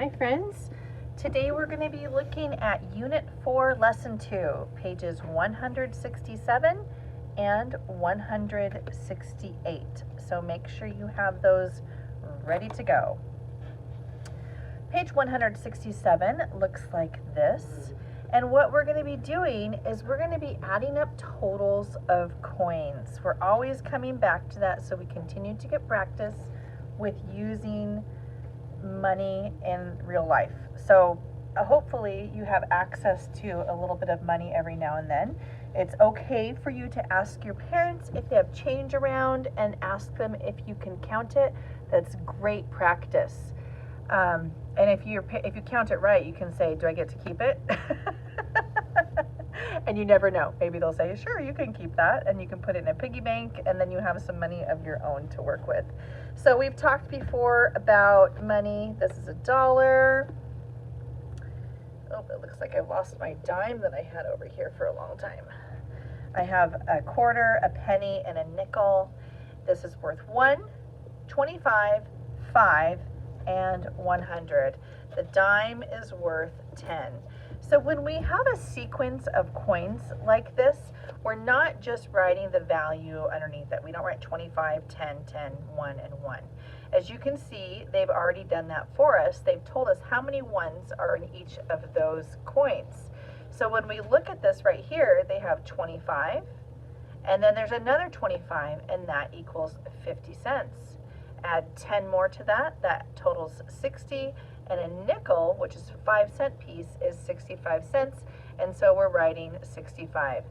Hi friends, today we're going to be looking at Unit 4, Lesson 2, pages 167 and 168. So make sure you have those ready to go. Page 167 looks like this, and what we're going to be doing is we're going to be adding up totals of coins. We're always coming back to that so we continue to get practice with using money in real life. So hopefully you have access to a little bit of money every now and then. It's okay for you to ask your parents if they have change around and ask them if you can count it. That's great practice. And if you count it right, you can say, do I get to keep it? And you never know. Maybe they'll say, sure, you can keep that, and you can put it in a piggy bank, and then you have some money of your own to work with. So we've talked before about money. This is $1. Oh, it looks like I've lost my dime that I had over here for a long time. I have a quarter, a penny, and a nickel. This is worth 1, 25, 5, and 100. The dime is worth 10. So when we have a sequence of coins like this, we're not just writing the value underneath it. We don't write 25, 10, 10, 1, and 1. As you can see, they've already done that for us. They've told us how many ones are in each of those coins. So when we look at this right here, they have 25, and then there's another 25, and that equals 50 cents. Add 10 more to that, that totals 60, and a nickel, which is a 5-cent piece, is 65 cents, and so we're writing 65.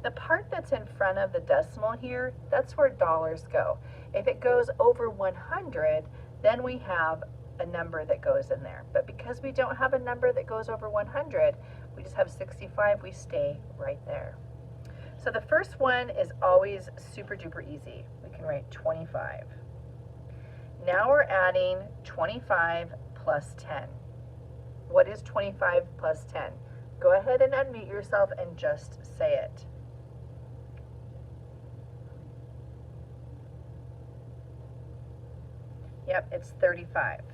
The part that's in front of the decimal here, that's where dollars go. If it goes over 100, then we have a number that goes in there. But because we don't have a number that goes over 100, we just have 65, we stay right there. So the first one is always super duper easy. We can write 25. Now we're adding 25 plus 10. What is 25 plus 10? Go ahead and unmute yourself and just say it. Yep, it's 35.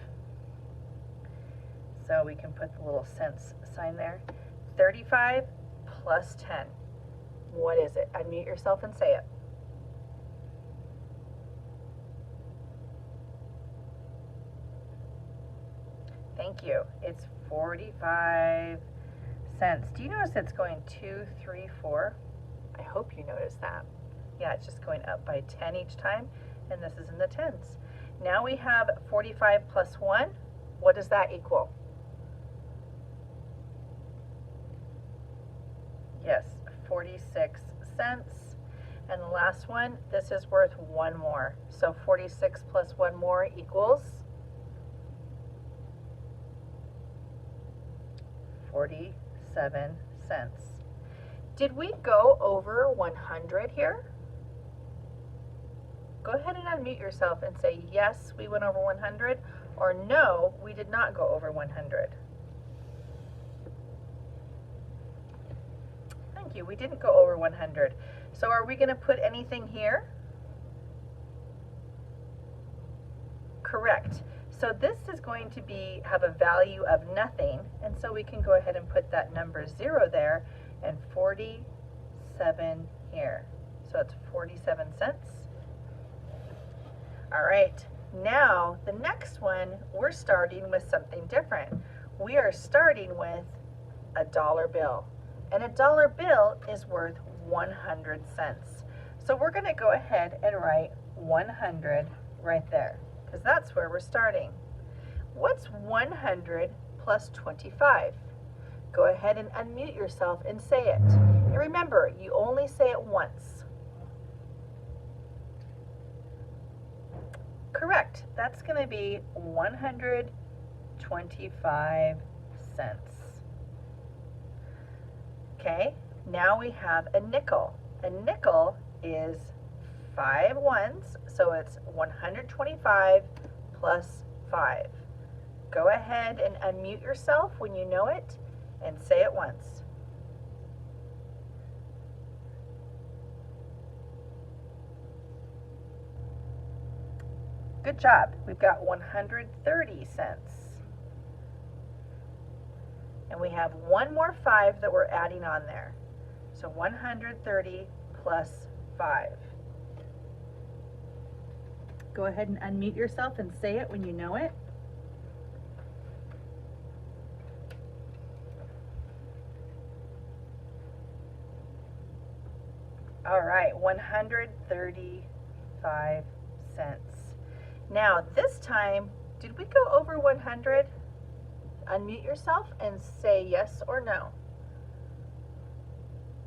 So we can put the little cents sign there. 35 plus 10. What is it? Unmute yourself and say it. Thank you. It's 45 cents. Do you notice it's going 2, 3, 4? I hope you notice that. Yeah, it's just going up by 10 each time, and this is in the tens. Now we have 45 plus 1. What does that equal? Yes, 46 cents. And the last one, this is worth 1 more. So 46 plus 1 more equals 47 cents. Did we go over 100 here? Go ahead and unmute yourself and say, yes, we went over 100, or no, we did not go over 100. Thank you, we didn't go over 100. So are we going to put anything here? Correct. So this is going to have a value of nothing, and so we can go ahead and put that number 0 there, and 47 here. So it's 47 cents. All right, now the next one, we're starting with something different. We are starting with a dollar bill, and a dollar bill is worth 100 cents. So we're going to go ahead and write 100 right there, because that's where we're starting. What's 100 plus 25? Go ahead and unmute yourself and say it. And remember, you only say it once. Correct. That's going to be 125 cents. Okay, now we have a nickel. A nickel is 5 ones, so it's 125 plus 5. Go ahead and unmute yourself when you know it and say it once. Good job. We've got 130 cents. And we have one more 5 that we're adding on there. So 130 plus 5. Go ahead and unmute yourself and say it when you know it. All right, 135 cents. Now this time, did we go over 100? Unmute yourself and say yes or no.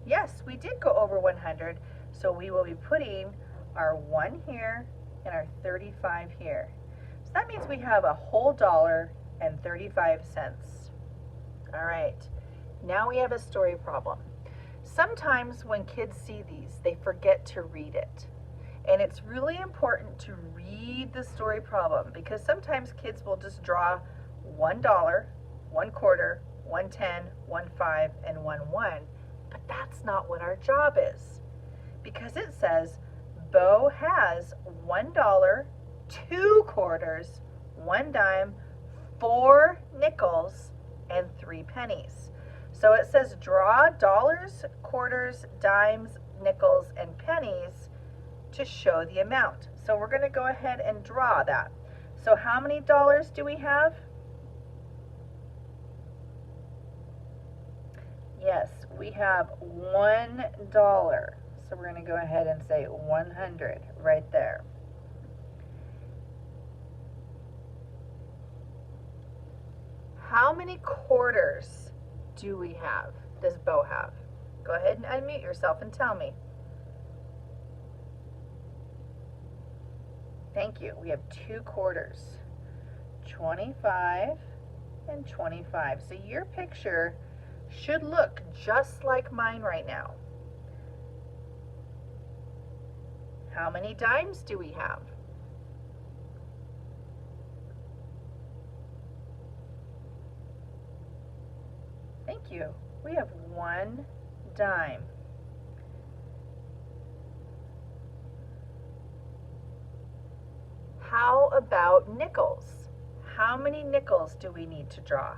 Yes, we did go over 100, so we will be putting our 1 here and our 35 here. So that means we have a whole $1.35. All right, now we have a story problem. Sometimes when kids see these, they forget to read it. And it's really important to read the story problem because sometimes kids will just draw $1, 1 quarter, 1 10, 1 5, and 1 1. But that's not what our job is. Because it says, Bo has $1, 2 quarters, 1 dime, 4 nickels, and 3 pennies. So it says draw dollars, quarters, dimes, nickels, and pennies to show the amount. So we're going to go ahead and draw that. So how many dollars do we have? Yes, we have $1. So we're going to go ahead and say 100 right there. How many quarters do we have? Does Bo have? Go ahead and unmute yourself and tell me. Thank you. We have 2 quarters, 25 and 25. So your picture should look just like mine right now. How many dimes do we have? Thank you. We have 1 dime. How about nickels? How many nickels do we need to draw?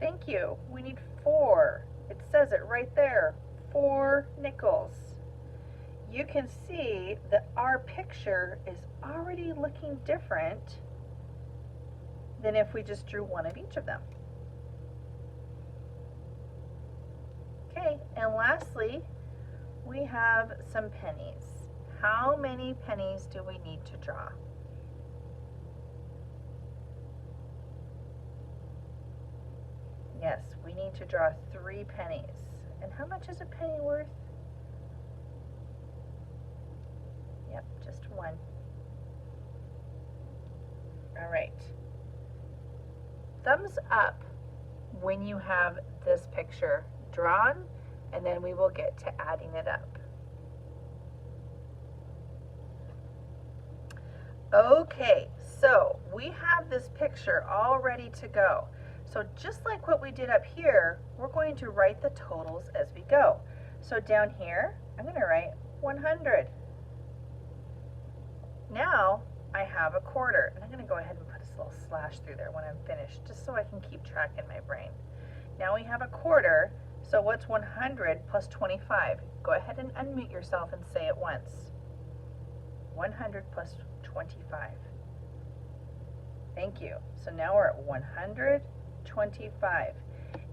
Thank you. We need 4. It says it right there. 4 nickels. You can see that our picture is already looking different than if we just drew one of each of them. Okay, and lastly, we have some pennies. How many pennies do we need to draw? Yes, we need to draw 3 pennies. And how much is a penny worth? Yep, just 1. All right. Thumbs up when you have this picture drawn, and then we will get to adding it up. Okay, so we have this picture all ready to go. So just like what we did up here, we're going to write the totals as we go. So down here, I'm going to write 100. Now I have a quarter, and I'm going to go ahead and put this little slash through there when I'm finished, just so I can keep track in my brain. Now we have a quarter, so what's 100 plus 25? Go ahead and unmute yourself and say it once. 100 plus 25. Thank you. So now we're at 125.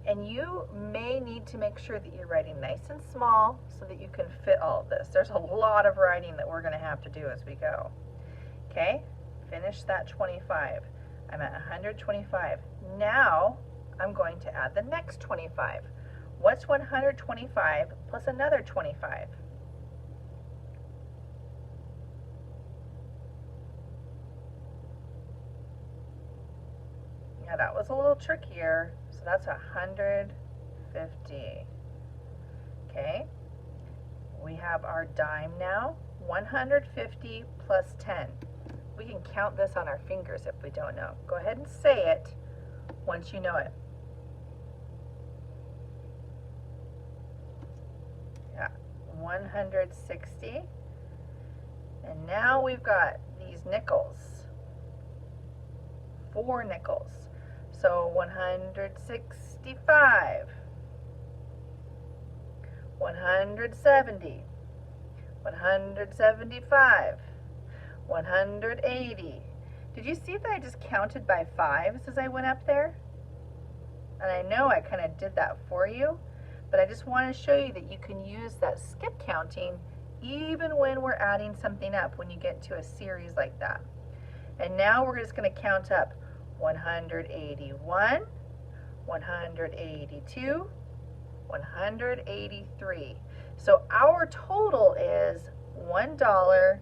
And you may need to make sure that you're writing nice and small so that you can fit all of this. There's a lot of writing that we're going to have to do as we go. Okay, finish that 25. I'm at 125. Now I'm going to add the next 25. What's 125 plus another 25? Yeah, that was a little trickier. So that's 150. Okay, we have our dime now. 150 plus 10. We can count this on our fingers if we don't know. Go ahead and say it once you know it. Yeah, 160. And now we've got these nickels. 4 nickels. So 165, 170, 175, 180. Did you see that I just counted by 5s as I went up there? And I know I kind of did that for you, but I just want to show you that you can use that skip counting even when we're adding something up when you get to a series like that. And now we're just going to count up 181, 182, 183. So our total is $1.83.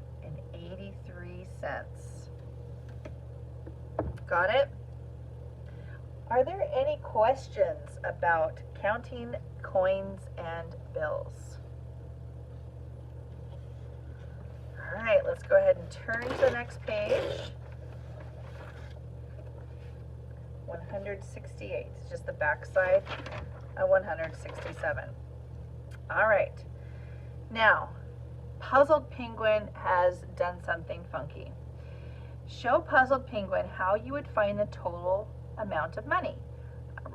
Got it? Are there any questions about counting coins and bills? All right, let's go ahead and turn to the next page. 168, it's just the back side of 167. All right, now Puzzled Penguin has done something funky. Show Puzzled Penguin how you would find the total amount of money.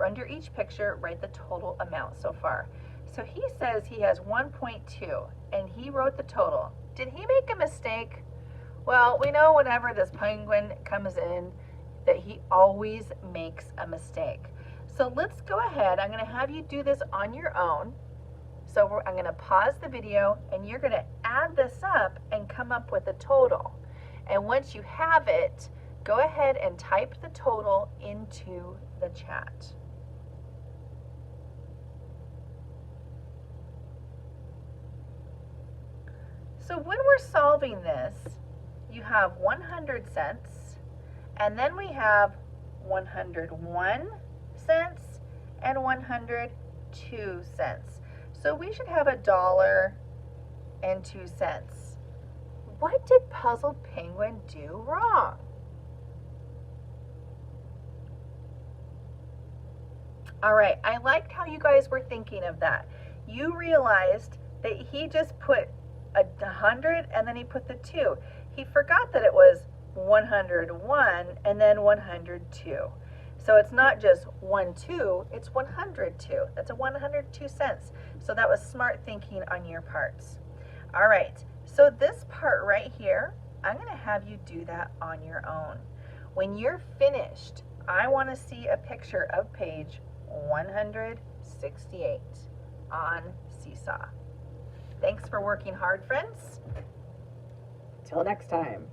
Under each picture, write the total amount so far. So he says he has 1.2 and he wrote the total. Did he make a mistake? Well, we know whenever this penguin comes in that he always makes a mistake. So let's go ahead. I'm going to have you do this on your own. So I'm going to pause the video and you're going to add this up and come up with a total. And once you have it, go ahead and type the total into the chat. So when we're solving this, you have 100 cents, and then we have 101 cents and 102 cents. So we should have $1.02. What did Puzzled Penguin do wrong? All right, I liked how you guys were thinking of that. You realized that he just put 100 and then he put the 2. He forgot that it was 101 and then 102. So it's not just 1-2, it's 102. That's a 102 cents. So that was smart thinking on your parts. All right, so this part right here, I'm going to have you do that on your own. When you're finished, I want to see a picture of page 168 on Seesaw. Thanks for working hard, friends. Till next time.